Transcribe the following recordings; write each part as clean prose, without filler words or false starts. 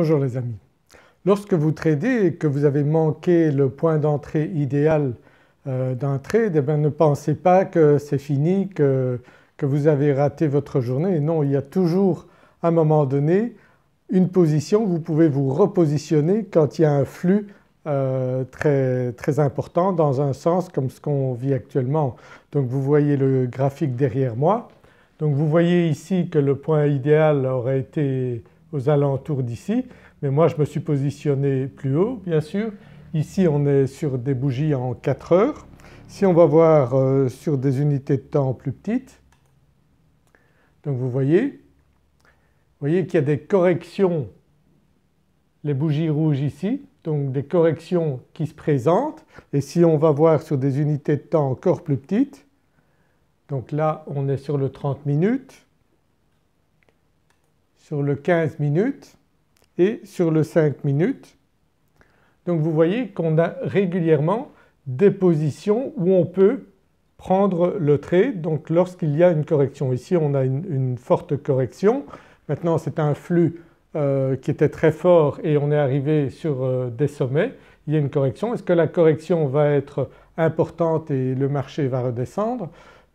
Bonjour les amis. Lorsque vous tradez et que vous avez manqué le point d'entrée idéal d'un trade, eh bien, ne pensez pas que c'est fini, que vous avez raté votre journée. Non, il y a toujours à un moment donné une position, vous pouvez vous repositionner quand il y a un flux très important dans un sens comme ce qu'on vit actuellement. Donc vous voyez le graphique derrière moi. Donc vous voyez ici que le point idéal aurait été aux alentours d'ici, mais moi je me suis positionné plus haut bien sûr. Ici on est sur des bougies en 4 heures. Si on va voir sur des unités de temps plus petites, donc vous voyez qu'il y a des corrections, les bougies rouges ici, donc des corrections qui se présentent, et si on va voir sur des unités de temps encore plus petites, donc là on est sur le 30 minutes, sur le 15 minutes et sur le 5 minutes. Donc vous voyez qu'on a régulièrement des positions où on peut prendre le trade donc lorsqu'il y a une correction. Ici on a une forte correction, maintenant c'est un flux qui était très fort et on est arrivé sur des sommets, il y a une correction. Est-ce que la correction va être importante et le marché va redescendre?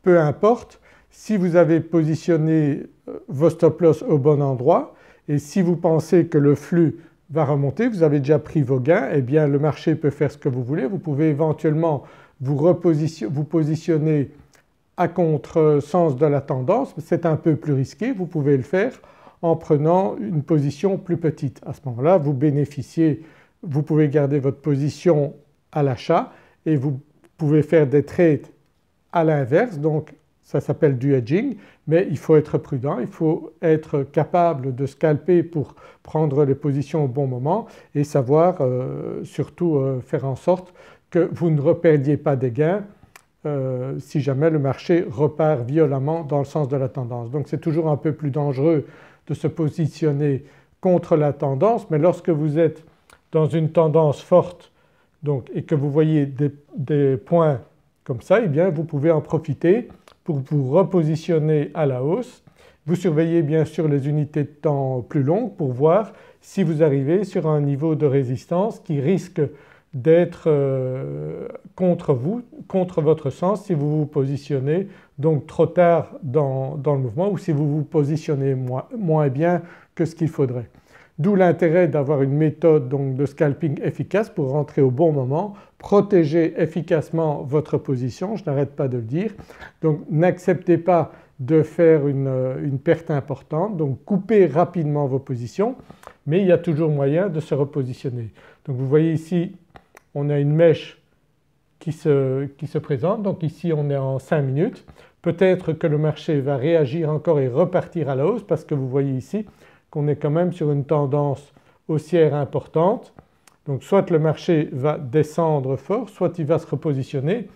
Peu importe, si vous avez positionné vos stop loss au bon endroit et si vous pensez que le flux va remonter, vous avez déjà pris vos gains, eh bien le marché peut faire ce que vous voulez. Vous pouvez éventuellement vous positionner à contre-sens de la tendance, c'est un peu plus risqué, vous pouvez le faire en prenant une position plus petite. À ce moment-là vous bénéficiez, vous pouvez garder votre position à l'achat et vous pouvez faire des trades à l'inverse, donc ça s'appelle du hedging, mais il faut être prudent, il faut être capable de scalper pour prendre les positions au bon moment et savoir surtout faire en sorte que vous ne reperdiez pas des gains si jamais le marché repart violemment dans le sens de la tendance. Donc c'est toujours un peu plus dangereux de se positionner contre la tendance, mais lorsque vous êtes dans une tendance forte donc, et que vous voyez des points comme ça, eh bien vous pouvez en profiter pour vous repositionner à la hausse. Vous surveillez bien sûr les unités de temps plus longues pour voir si vous arrivez sur un niveau de résistance qui risque d'être contre vous, contre votre sens si vous vous positionnez donc trop tard dans le mouvement ou si vous vous positionnez moins bien que ce qu'il faudrait. D'où l'intérêt d'avoir une méthode donc de scalping efficace pour rentrer au bon moment, protéger efficacement votre position, je n'arrête pas de le dire. Donc n'acceptez pas de faire une perte importante, donc coupez rapidement vos positions, mais il y a toujours moyen de se repositionner. Donc vous voyez ici on a une mèche qui se présente, donc ici on est en 5 minutes. Peut-être que le marché va réagir encore et repartir à la hausse parce que vous voyez ici qu'on est quand même sur une tendance haussière importante. Donc soit le marché va descendre fort, soit il va se repositionner,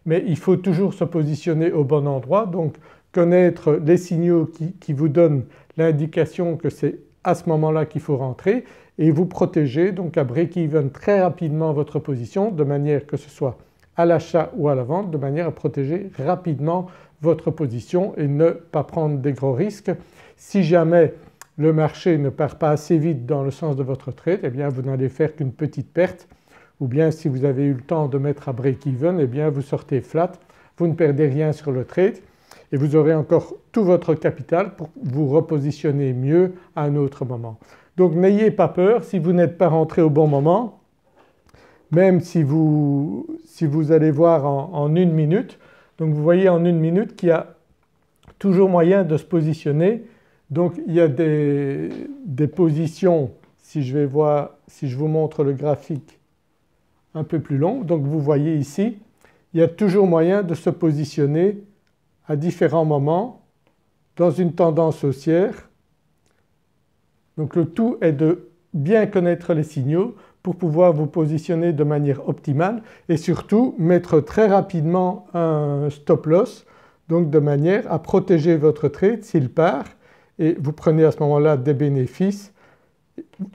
mais il faut toujours se positionner au bon endroit, donc connaître les signaux qui vous donnent l'indication que c'est à ce moment-là qu'il faut rentrer et vous protéger donc à break-even très rapidement votre position de manière que ce soit à l'achat ou à la vente, de manière à protéger rapidement votre position et ne pas prendre des gros risques. Si jamais le marché ne part pas assez vite dans le sens de votre trade, eh bien vous n'allez faire qu'une petite perte, ou bien si vous avez eu le temps de mettre à break-even, eh bien vous sortez flat, vous ne perdez rien sur le trade et vous aurez encore tout votre capital pour vous repositionner mieux à un autre moment. Donc n'ayez pas peur si vous n'êtes pas rentré au bon moment, même si vous allez voir en 1 minute. Donc vous voyez en 1 minute qu'il y a toujours moyen de se positionner. Donc il y a des positions, si je vous montre le graphique un peu plus long, donc vous voyez ici il y a toujours moyen de se positionner à différents moments dans une tendance haussière. Donc le tout est de bien connaître les signaux pour pouvoir vous positionner de manière optimale et surtout mettre très rapidement un stop loss donc de manière à protéger votre trade s'il part et vous prenez à ce moment-là des bénéfices.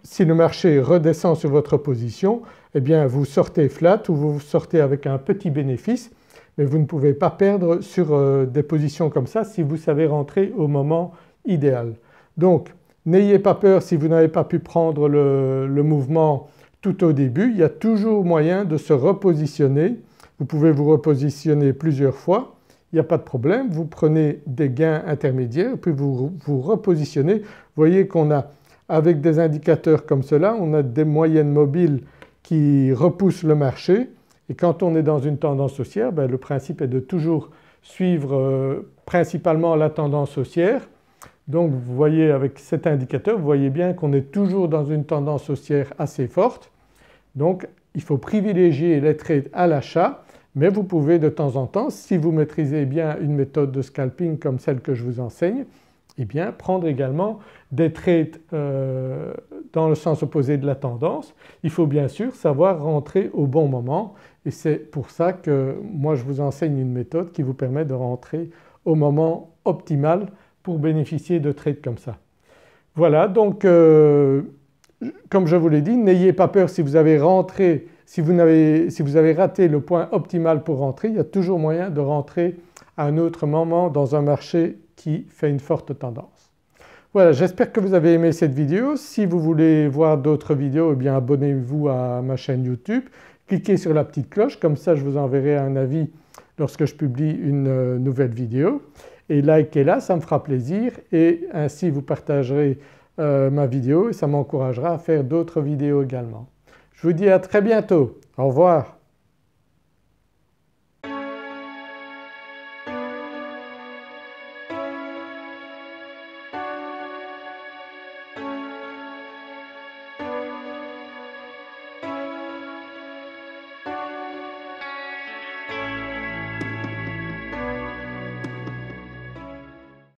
Si le marché redescend sur votre position, eh bien vous sortez flat ou vous sortez avec un petit bénéfice, mais vous ne pouvez pas perdre sur des positions comme ça si vous savez rentrer au moment idéal. Donc N'ayez pas peur si vous n'avez pas pu prendre le mouvement tout au début, il y a toujours moyen de se repositionner. Vous pouvez vous repositionner plusieurs fois, il n'y a pas de problème, vous prenez des gains intermédiaires puis vous vous repositionnez. Vous voyez qu'on a, avec des indicateurs comme cela, on a des moyennes mobiles qui repoussent le marché et quand on est dans une tendance haussière, le principe est de toujours suivre principalement la tendance haussière. Donc vous voyez avec cet indicateur, vous voyez bien qu'on est toujours dans une tendance haussière assez forte. Donc il faut privilégier les trades à l'achat, mais vous pouvez de temps en temps, si vous maîtrisez bien une méthode de scalping comme celle que je vous enseigne, prendre également des trades dans le sens opposé de la tendance. Il faut bien sûr savoir rentrer au bon moment et c'est pour ça que moi je vous enseigne une méthode qui vous permet de rentrer au moment optimal pour bénéficier de trades comme ça. Voilà donc comme je vous l'ai dit, n'ayez pas peur si vous avez rentré, si vous avez raté le point optimal pour rentrer, il y a toujours moyen de rentrer à un autre moment dans un marché qui fait une forte tendance. Voilà, j'espère que vous avez aimé cette vidéo. Si vous voulez voir d'autres vidéos, abonnez-vous à ma chaîne YouTube, cliquez sur la petite cloche, comme ça je vous enverrai un avis lorsque je publie une nouvelle vidéo et likez-la, ça me fera plaisir et ainsi vous partagerez ma vidéo et ça m'encouragera à faire d'autres vidéos également. Je vous dis à très bientôt, au revoir.